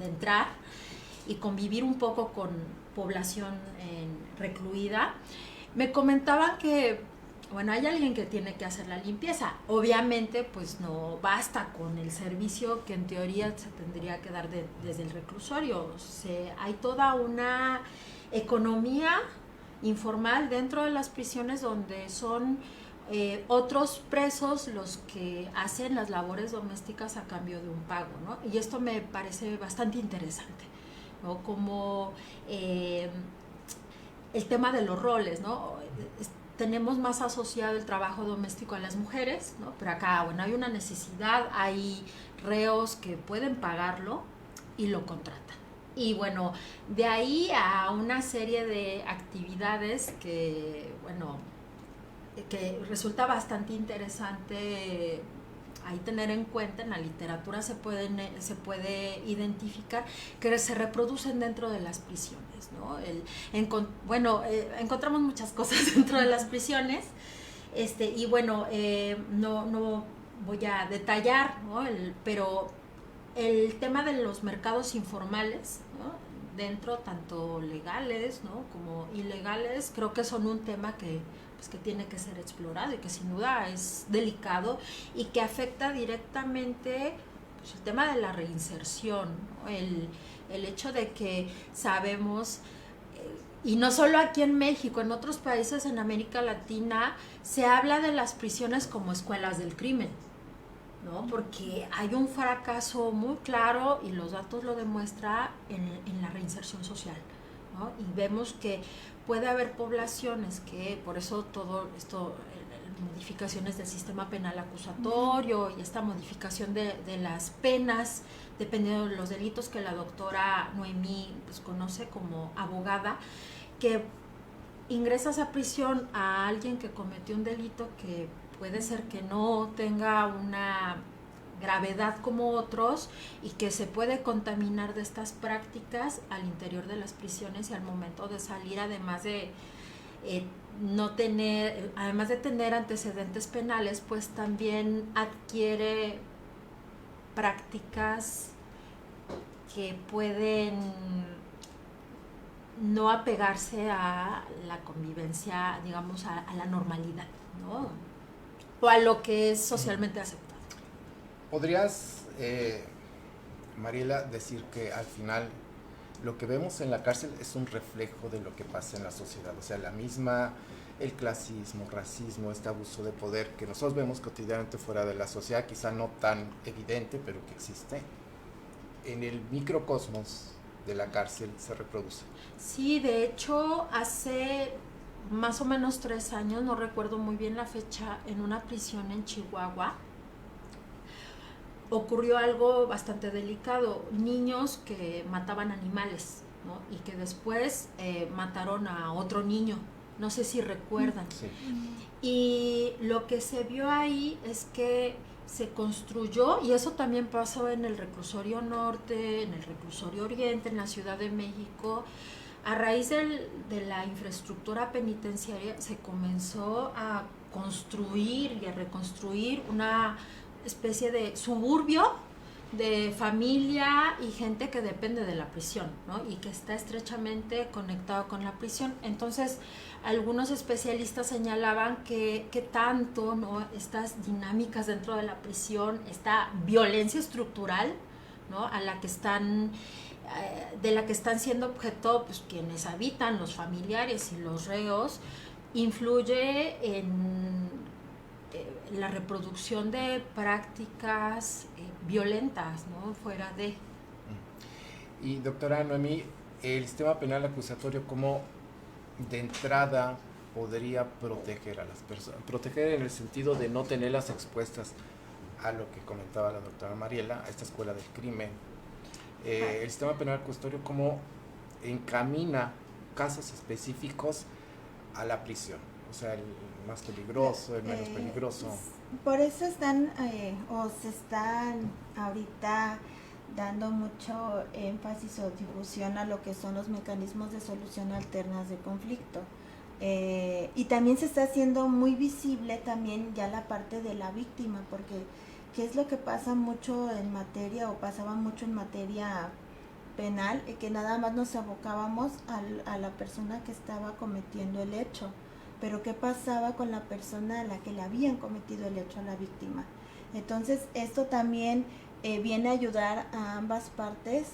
S3: entrar y convivir un poco con población recluida, me comentaban que, bueno, hay alguien que tiene que hacer la limpieza. Obviamente, pues no basta con el servicio que en teoría se tendría que dar desde el reclusorio. Hay toda una economía informal dentro de las prisiones donde son otros presos los que hacen las labores domésticas a cambio de un pago, ¿no? Y esto me parece bastante interesante, ¿no? Como el tema de los roles, ¿no? Tenemos más asociado el trabajo doméstico a las mujeres, ¿no? Pero acá, bueno, hay una necesidad, hay reos que pueden pagarlo y lo contratan. Y bueno, de ahí a una serie de actividades que, bueno, que resulta bastante interesante ahí tener en cuenta. En la literatura se puede identificar que se reproducen dentro de las prisiones, ¿no? Encontramos muchas cosas dentro de las prisiones, y bueno, no voy a detallar, ¿no? Pero el tema de los mercados informales, ¿no? Dentro, tanto legales, ¿no? como ilegales, creo que son un tema que tiene que ser explorado y que sin duda es delicado y que afecta directamente pues, el tema de la reinserción, ¿no? El hecho de que sabemos, y no solo aquí en México, en otros países en América Latina, se habla de las prisiones como escuelas del crimen, ¿no? Porque hay un fracaso muy claro, y los datos lo demuestran, en la reinserción social, ¿no? Y vemos que puede haber poblaciones que, por eso todo esto, modificaciones del sistema penal acusatorio y esta modificación de las penas, dependiendo de los delitos que la doctora Noemí pues, conoce como abogada, que ingresas a prisión a alguien que cometió un delito que puede ser que no tenga una gravedad como otros y que se puede contaminar de estas prácticas al interior de las prisiones y al momento de salir, además de además de tener antecedentes penales, pues también adquiere prácticas que pueden no apegarse a la convivencia, digamos, a la normalidad, ¿no? O a lo que es socialmente aceptado.
S2: ¿Podrías, Mariela, decir que al final lo que vemos en la cárcel es un reflejo de lo que pasa en la sociedad? O sea, el clasismo, racismo, este abuso de poder que nosotros vemos cotidianamente fuera de la sociedad, quizá no tan evidente, pero que existe, en el microcosmos de la cárcel se reproduce.
S3: Sí, de hecho, hace más o menos 3 años, no recuerdo muy bien la fecha, en una prisión en Chihuahua, ocurrió algo bastante delicado. Niños que mataban animales, ¿no? Y que después mataron a otro niño, no sé si recuerdan.
S2: Sí.
S3: Y lo que se vio ahí es que se construyó, y eso también pasó en el reclusorio norte, en el reclusorio oriente, en la Ciudad de México. A raíz de la infraestructura penitenciaria se comenzó a construir y a reconstruir una especie de suburbio de familia y gente que depende de la prisión, ¿no? Y que está estrechamente conectado con la prisión. Entonces, algunos especialistas señalaban que tanto, ¿no?, estas dinámicas dentro de la prisión, esta violencia estructural, ¿no?, de la que están siendo objeto, pues, quienes habitan, los familiares y los reos, influye en la reproducción de prácticas violentas, ¿no?, fuera de.
S2: Y doctora Noemí, el sistema penal acusatorio, ¿cómo de entrada podría proteger a las personas? Proteger en el sentido de no tenerlas expuestas a lo que comentaba la doctora Mariela, a esta escuela del crimen. El sistema penal acusatorio, ¿cómo encamina casos específicos a la prisión? O sea, el más peligroso, el menos peligroso.
S4: Por eso están se están ahorita dando mucho énfasis o difusión a lo que son los mecanismos de solución alternas de conflicto. Y también se está haciendo muy visible también ya la parte de la víctima, porque ¿qué es lo que pasa mucho en materia o pasaba mucho en materia penal? Que nada más nos abocábamos a la persona que estaba cometiendo el hecho. Pero ¿qué pasaba con la persona a la que le habían cometido el hecho, a la víctima? Entonces, esto también viene a ayudar a ambas partes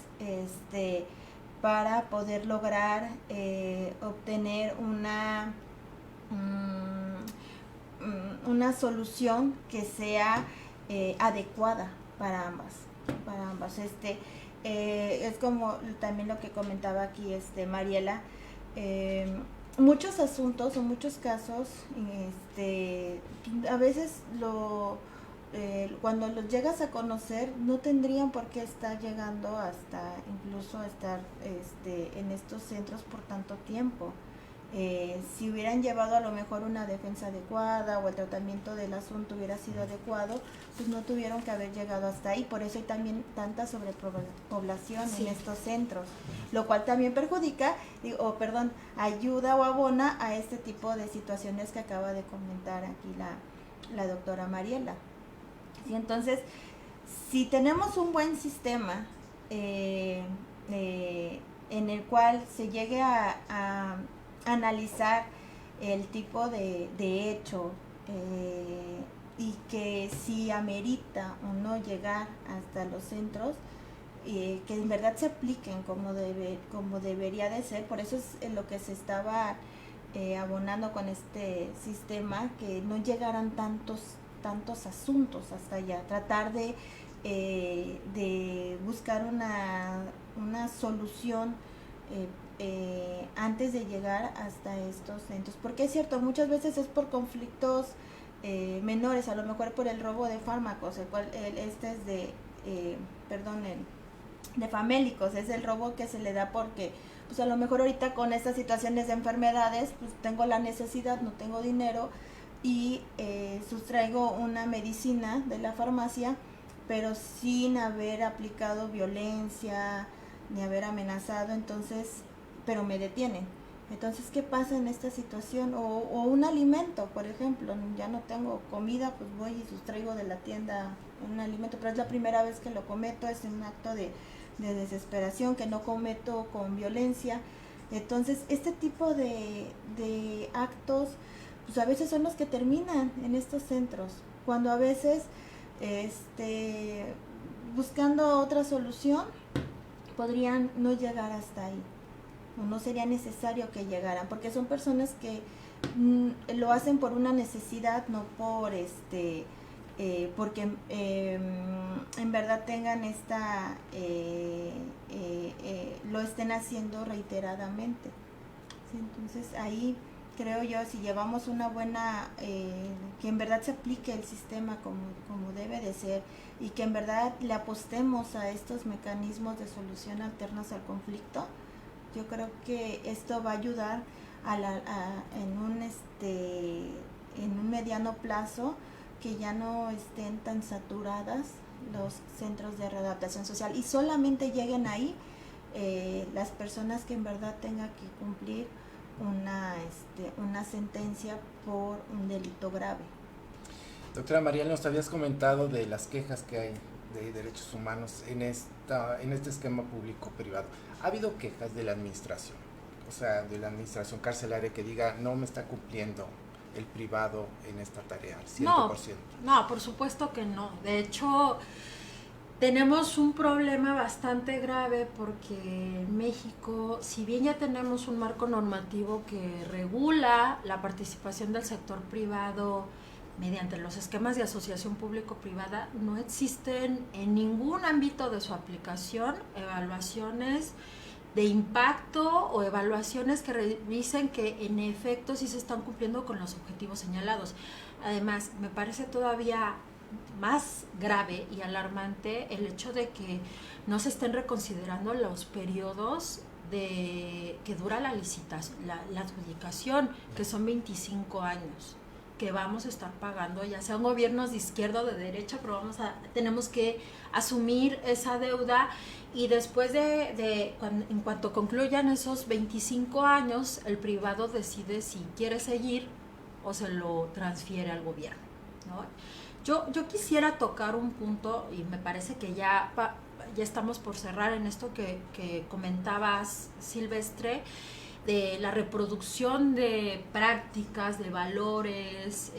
S4: para poder lograr obtener una solución que sea adecuada para ambas. Es como también lo que comentaba aquí Mariela. Muchos asuntos o muchos casos, a veces cuando los llegas a conocer no tendrían por qué estar llegando hasta incluso estar en estos centros por tanto tiempo. Si hubieran llevado a lo mejor una defensa adecuada o el tratamiento del asunto hubiera sido adecuado, pues no tuvieron que haber llegado hasta ahí. Por eso hay también tanta sobrepoblación en estos centros, lo cual también ayuda o abona a este tipo de situaciones que acaba de comentar aquí la doctora Mariela. ¿Sí? Entonces, si tenemos un buen sistema en el cual se llegue a analizar el tipo de hecho y que si amerita o no llegar hasta los centros, que en verdad se apliquen como debería de ser. Por eso es lo que se estaba abonando con este sistema, que no llegaran tantos asuntos hasta allá, tratar de buscar una solución antes de llegar hasta estos centros, porque es cierto, muchas veces es por conflictos menores, a lo mejor por el robo de fármacos, el cual es de famélicos, es el robo que se le da porque pues a lo mejor ahorita con estas situaciones de enfermedades, pues tengo la necesidad, no tengo dinero y sustraigo una medicina de la farmacia pero sin haber aplicado violencia ni haber amenazado, entonces, pero me detienen. Entonces, ¿qué pasa en esta situación? O un alimento, por ejemplo, ya no tengo comida, pues voy y sustraigo de la tienda un alimento, pero es la primera vez que lo cometo, es un acto de desesperación que no cometo con violencia. Entonces, este tipo de actos, pues a veces son los que terminan en estos centros, cuando a veces, buscando otra solución, podrían no llegar hasta ahí. No sería necesario que llegaran, porque son personas que lo hacen por una necesidad, no por porque en verdad tengan lo estén haciendo reiteradamente. ¿Sí? Entonces ahí creo yo, si llevamos una buena, que en verdad se aplique el sistema como debe de ser, y que en verdad le apostemos a estos mecanismos de solución alternos al conflicto, yo creo que esto va a ayudar en un mediano plazo, que ya no estén tan saturadas los centros de readaptación social y solamente lleguen ahí las personas que en verdad tengan que cumplir una sentencia por un delito grave.
S2: Doctora Mariel, nos habías comentado de las quejas que hay de derechos humanos en este esquema público-privado. ¿Ha habido quejas de la administración? O sea, de la administración carcelaria que diga, no me está cumpliendo el privado en esta tarea, 100%.
S3: No, por supuesto que no. De hecho, tenemos un problema bastante grave porque en México, si bien ya tenemos un marco normativo que regula la participación del sector privado mediante los esquemas de asociación público-privada, no existen en ningún ámbito de su aplicación evaluaciones de impacto o evaluaciones que revisen que en efecto sí se están cumpliendo con los objetivos señalados. Además, me parece todavía más grave y alarmante el hecho de que no se estén reconsiderando los periodos que dura la licitación, la adjudicación, que son 25 años, que vamos a estar pagando, ya sean gobiernos de izquierda o de derecha, pero tenemos que asumir esa deuda, y después en cuanto concluyan esos 25 años, el privado decide si quiere seguir o se lo transfiere al gobierno, ¿no? Yo quisiera tocar un punto, y me parece que ya estamos por cerrar en esto que comentabas, Silvestre, de la reproducción de prácticas, de valores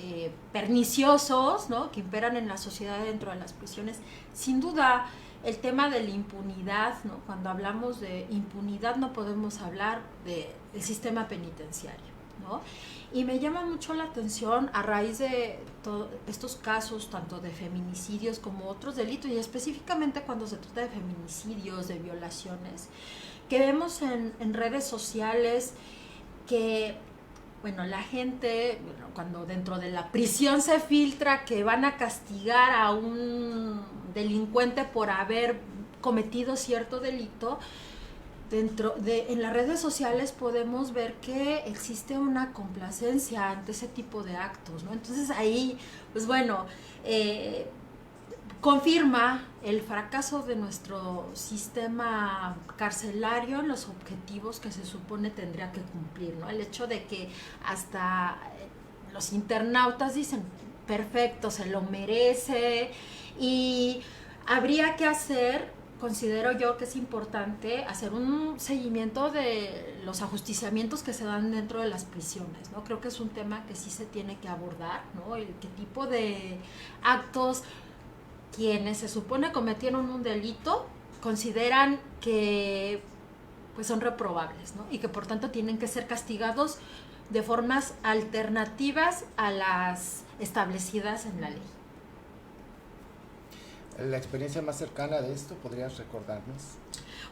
S3: perniciosos, ¿no?, que imperan en la sociedad dentro de las prisiones. Sin duda, el tema de la impunidad, ¿no? Cuando hablamos de impunidad no podemos hablar del sistema penitenciario, ¿no? Y me llama mucho la atención a raíz de todos estos casos, tanto de feminicidios como otros delitos, y específicamente cuando se trata de feminicidios, de violaciones, que vemos en redes sociales que, bueno, la gente, cuando dentro de la prisión se filtra que van a castigar a un delincuente por haber cometido cierto delito, en las redes sociales podemos ver que existe una complacencia ante ese tipo de actos, ¿no? Entonces ahí, pues bueno, confirma el fracaso de nuestro sistema carcelario en los objetivos que se supone tendría que cumplir, ¿no? El hecho de que hasta los internautas dicen, perfecto, se lo merece, y habría que considero yo que es importante hacer un seguimiento de los ajusticiamientos que se dan dentro de las prisiones, ¿no? Creo que es un tema que sí se tiene que abordar, ¿no? Qué tipo de actos quienes se supone cometieron un delito consideran que pues son reprobables, ¿no? Y que por tanto tienen que ser castigados de formas alternativas a las establecidas en la ley.
S2: ¿La experiencia más cercana de esto podrías recordarnos?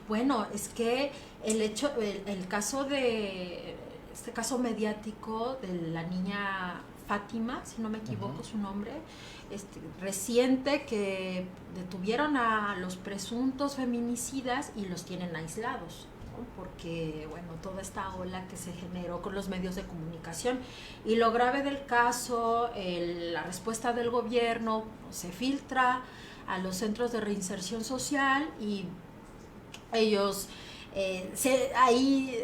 S3: Bueno, es que el caso este caso mediático de la niña Fátima, si no me equivoco, su nombre, reciente, que detuvieron a los presuntos feminicidas y los tienen aislados, ¿no? Porque, bueno, toda esta ola que se generó con los medios de comunicación, y lo grave del caso, la respuesta del gobierno, se filtra a los centros de reinserción social y ellos, ahí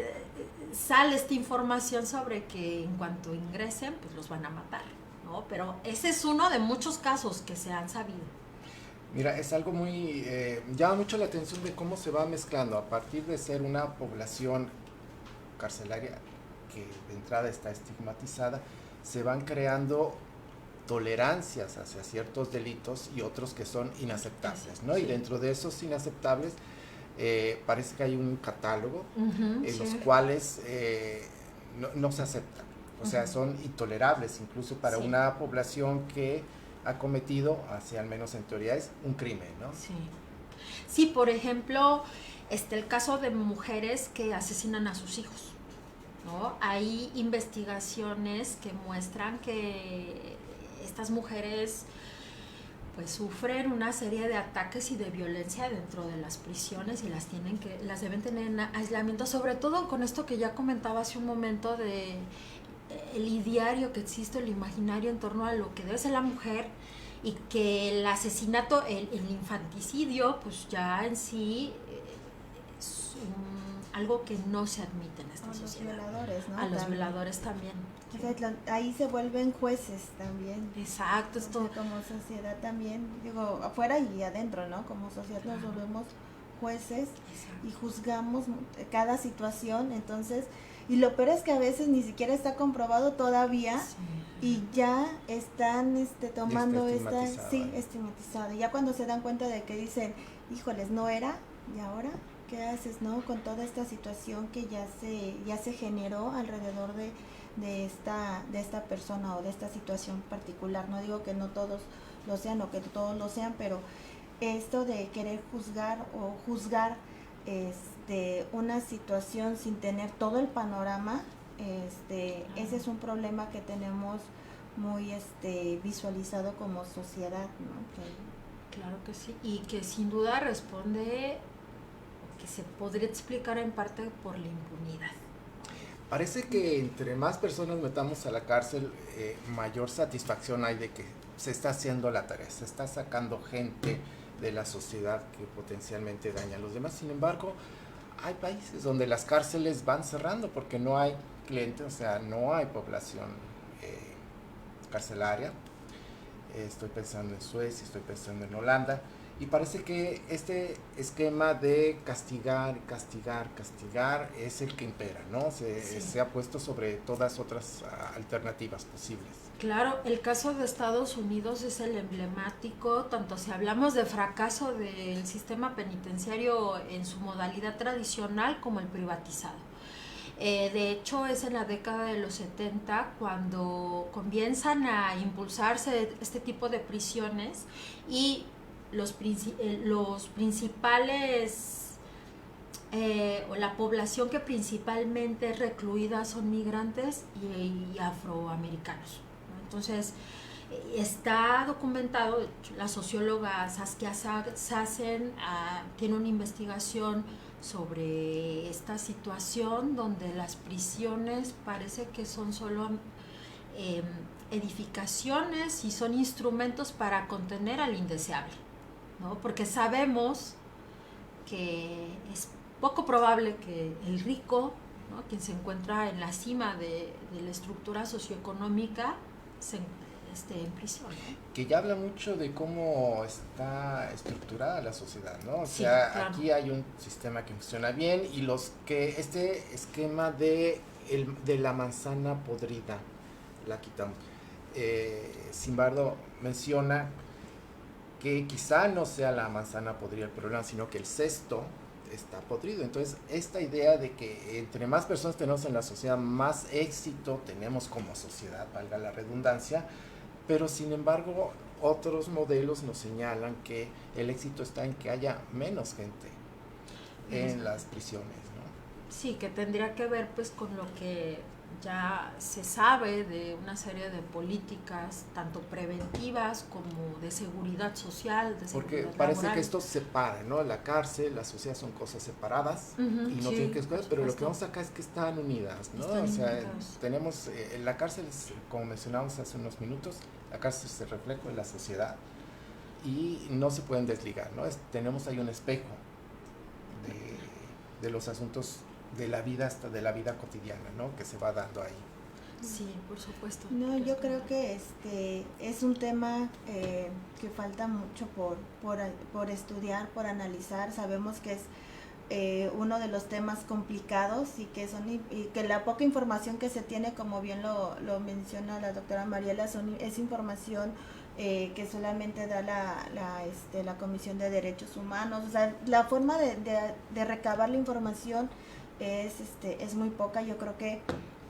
S3: sale esta información sobre que en cuanto ingresen, pues los van a matar, ¿no? Pero ese es uno de muchos casos que se han sabido.
S2: Mira, es algo muy, llama mucho la atención de cómo se va mezclando a partir de ser una población carcelaria que de entrada está estigmatizada, se van creando tolerancias hacia ciertos delitos y otros que son inaceptables, ¿no? Sí. Y dentro de esos inaceptables parece que hay un catálogo en los cuales no se aceptan, o sea, son intolerables incluso para una población que ha cometido, así al menos en teoría, es un crimen, ¿no?
S3: Sí, por ejemplo, el caso de mujeres que asesinan a sus hijos, ¿no? Hay investigaciones que muestran que estas mujeres pues sufren una serie de ataques y de violencia dentro de las prisiones y las deben tener en aislamiento, sobre todo con esto que ya comentaba hace un momento de el ideario que existe, el imaginario en torno a lo que debe ser la mujer, y que el asesinato, el infanticidio, pues ya en sí es algo que no se admite en esta sociedad.
S4: A los violadores, ¿no?
S3: A los violadores también.
S4: O sea, ahí se vuelven jueces también.
S3: Exacto. Esto,
S4: o sea, como sociedad también, digo, afuera y adentro, ¿no? Como sociedad nos volvemos jueces. Exacto. Y juzgamos cada situación, entonces, y lo peor es que a veces ni siquiera está comprobado todavía, y ya están tomando estigmatizado. Y ya cuando se dan cuenta de que dicen, híjoles, no era, y ahora ¿qué haces, no? Con toda esta situación que ya se generó alrededor de esta persona o de esta situación particular. No digo que no todos lo sean o que todos lo sean, pero esto de querer juzgar una situación sin tener todo el panorama, ese es un problema que tenemos muy visualizado como sociedad, ¿no?
S3: Claro que sí, y que sin duda responde, que se podría explicar en parte por la impunidad.
S2: Parece que entre más personas metamos a la cárcel, mayor satisfacción hay de que se está haciendo la tarea, se está sacando gente de la sociedad que potencialmente daña a los demás. Sin embargo, hay países donde las cárceles van cerrando porque no hay clientes, o sea, no hay población carcelaria. Estoy pensando en Suecia, estoy pensando en Holanda, y parece que este esquema de castigar es el que impera, ¿no? Se ha puesto sobre todas otras alternativas posibles.
S3: Claro, el caso de Estados Unidos es el emblemático, tanto si hablamos de fracaso del sistema penitenciario en su modalidad tradicional como el privatizado. De hecho, es en la década de los 70 cuando comienzan a impulsarse este tipo de prisiones, y los principales o la población que principalmente es recluida son migrantes y afroamericanos, ¿no? Entonces, está documentado, la socióloga Saskia Sassen tiene una investigación sobre esta situación donde las prisiones parece que son solo edificaciones y son instrumentos para contener al indeseable, ¿no? Porque sabemos que es poco probable que el rico, ¿no?, quien se encuentra en la cima de la estructura socioeconómica, esté en prisión, ¿no?
S2: Que ya habla mucho de cómo está estructurada la sociedad, ¿no? O sea, claro, aquí hay un sistema que funciona bien, y este esquema de la manzana podrida la quitamos. Simbardo menciona que quizá no sea la manzana podrida el problema, sino que el cesto está podrido. Entonces, esta idea de que entre más personas tenemos en la sociedad, más éxito tenemos como sociedad, valga la redundancia, pero sin embargo otros modelos nos señalan que el éxito está en que haya menos gente en las prisiones, ¿no?
S3: Sí, que tendría que ver pues con lo que ya se sabe de una serie de políticas, tanto preventivas como de seguridad social, de seguridad
S2: porque parece laboral, que esto separa, ¿no? La cárcel, la sociedad son cosas separadas, y no tienen que escoger, pero lo que vamos acá es que están unidas, ¿no? O sea, tenemos, la cárcel, como mencionábamos hace unos minutos, la cárcel es el reflejo de la sociedad, y no se pueden desligar, ¿no? Tenemos ahí un espejo de los asuntos de la vida, hasta de la vida cotidiana, ¿no? Que se va dando ahí.
S3: Sí, por supuesto.
S4: No, yo creo que es un tema que falta mucho por estudiar, por analizar. Sabemos que es uno de los temas complicados y que la poca información que se tiene, como bien lo menciona la doctora Mariela, es información que solamente da la Comisión de Derechos Humanos. O sea, la forma de recabar la información es muy poca. Yo creo que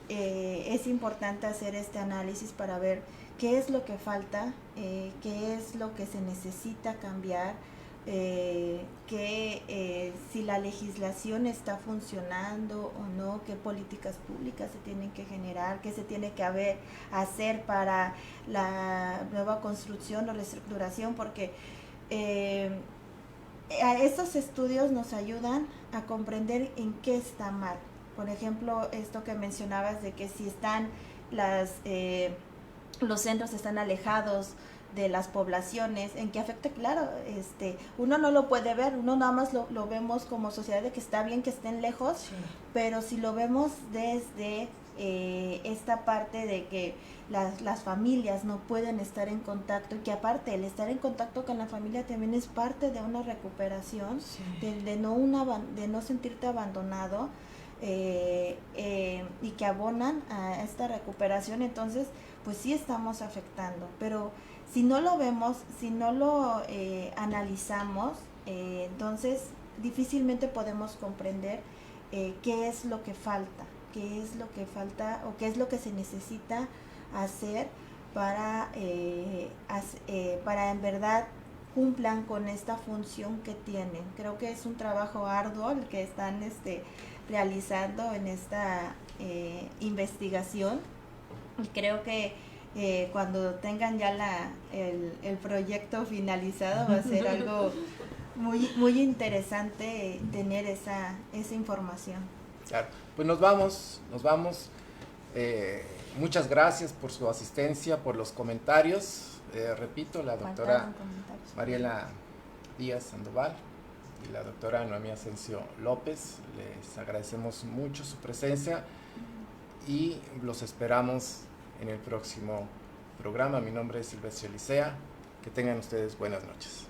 S4: es importante hacer este análisis para ver qué es lo que falta, qué es lo que se necesita cambiar, si la legislación está funcionando o no, qué políticas públicas se tienen que generar, qué se tiene que hacer para la nueva construcción o reestructuración, porque estos estudios nos ayudan a comprender en qué está mal. Por ejemplo, esto que mencionabas de que si están los centros están alejados de las poblaciones, en qué afecta, claro, uno no lo puede ver, uno nada más lo vemos como sociedad de que está bien que estén lejos, sí. Pero si lo vemos desde esta parte de que las familias no pueden estar en contacto, y que aparte el estar en contacto con la familia también es parte de una recuperación, sí. de no sentirte abandonado, y que abonan a esta recuperación. Entonces pues sí estamos afectando, pero si no lo vemos, si no lo analizamos, entonces difícilmente podemos comprender qué es lo que falta o qué es lo que se necesita hacer para en verdad cumplan con esta función que tienen. Creo que es un trabajo arduo el que están realizando en esta investigación, y creo que cuando tengan ya el proyecto finalizado va a ser algo muy, muy interesante tener esa información.
S2: Claro, pues nos vamos. Muchas gracias por su asistencia, por los comentarios. Repito, la doctora Mariela Díaz Sandoval y la doctora Noemí Asensio López, les agradecemos mucho su presencia y los esperamos en el próximo programa. Mi nombre es Silvestre Licea. Que tengan ustedes buenas noches.